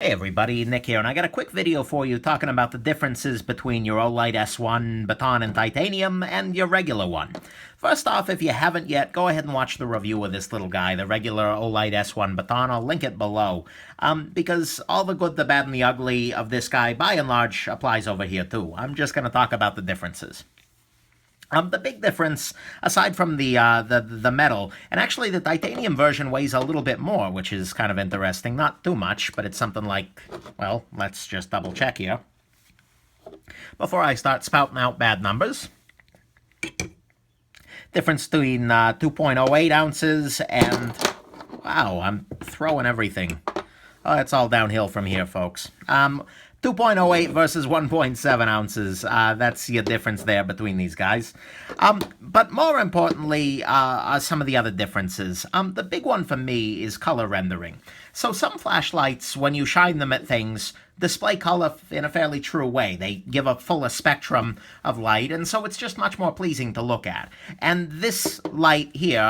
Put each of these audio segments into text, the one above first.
Hey everybody, Nick here, and I got a quick video for you talking about the differences between your Olight S1 Baton in titanium and your regular one. First off, if you haven't yet, go ahead and watch the review of this little guy, the regular Olight S1 Baton. I'll link it below, because all the good, the bad, and the ugly of this guy, by and large, applies over here too. I'm just going to talk about the differences. The big difference, aside from the metal, and actually the titanium version weighs a little bit more, which is kind of interesting. Not too much, but it's something like, well, let's just double check here before I start spouting out bad numbers. Difference between 2.08 ounces and, wow, I'm throwing everything. Oh, it's all downhill from here, folks. 2.08 versus 1.7 ounces. That's your difference there between these guys. But more importantly, are some of the other differences. The big one for me is color rendering. So some flashlights, when you shine them at things, display color in a fairly true way. They give a fuller spectrum of light, and so it's just much more pleasing to look at. And this light here,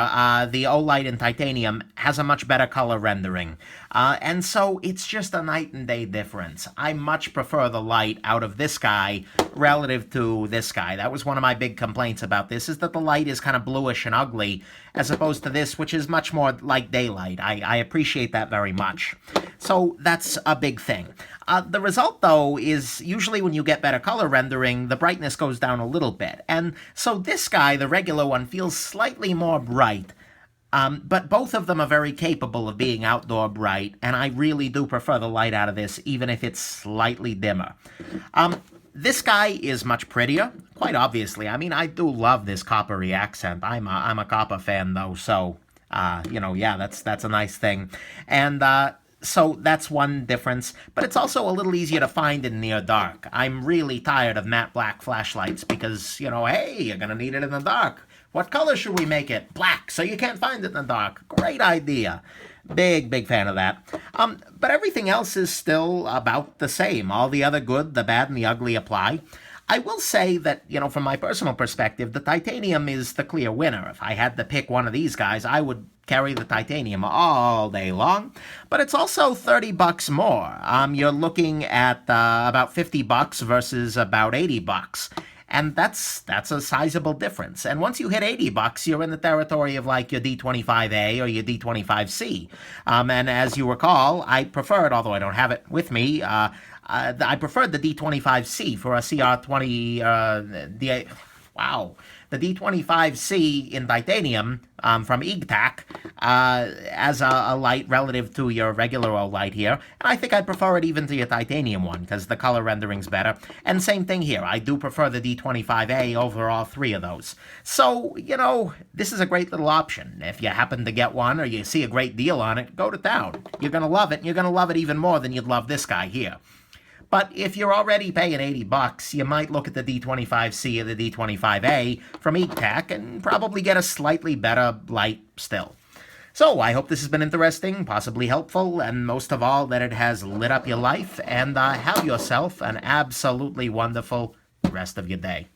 the Olight in titanium, has a much better color rendering. And so it's just a night and day difference. I much prefer the light out of this guy relative to this guy. That was one of my big complaints about this, is that the light is kind of bluish and ugly, as opposed to this, which is much more like daylight. I appreciate that very much. So that's a big thing. The result, though, is usually when you get better color rendering, the brightness goes down a little bit. And so this guy, the regular one, feels slightly more bright. But both of them are very capable of being outdoor bright, and I really do prefer the light out of this, even if it's slightly dimmer. This guy is much prettier, quite obviously. I mean, I do love this coppery accent. I'm a copper fan, though, so, yeah, that's a nice thing. And, so that's one difference, but it's also a little easier to find in near dark. I'm really tired of matte black flashlights because, hey, you're going to need it in the dark. What color should we make it? Black, so you can't find it in the dark. Great idea. Big fan of that. But everything else is still about the same. All the other good, the bad, and the ugly apply. I will say that, from my personal perspective, the titanium is the clear winner. If I had to pick one of these guys, I would carry the titanium all day long. But it's also $30 more. You're looking at about $50 versus about $80. And that's a sizable difference. And once you hit $80, you're in the territory of like your D25A or your D25C. And as you recall, I preferred, although I don't have it with me, I preferred the D25C for a CR20, the D25C in titanium from EGTAC as a light relative to your regular Olight here. And I think I'd prefer it even to your titanium one because the color rendering's better. And same thing here. I do prefer the D25A over all three of those. So, this is a great little option. If you happen to get one or you see a great deal on it, go to town. You're going to love it, and you're going to love it even more than you'd love this guy here. But if you're already paying $80, you might look at the D25C or the D25A from EGTAC and probably get a slightly better light still. So I hope this has been interesting, possibly helpful, and most of all that it has lit up your life, and have yourself an absolutely wonderful rest of your day.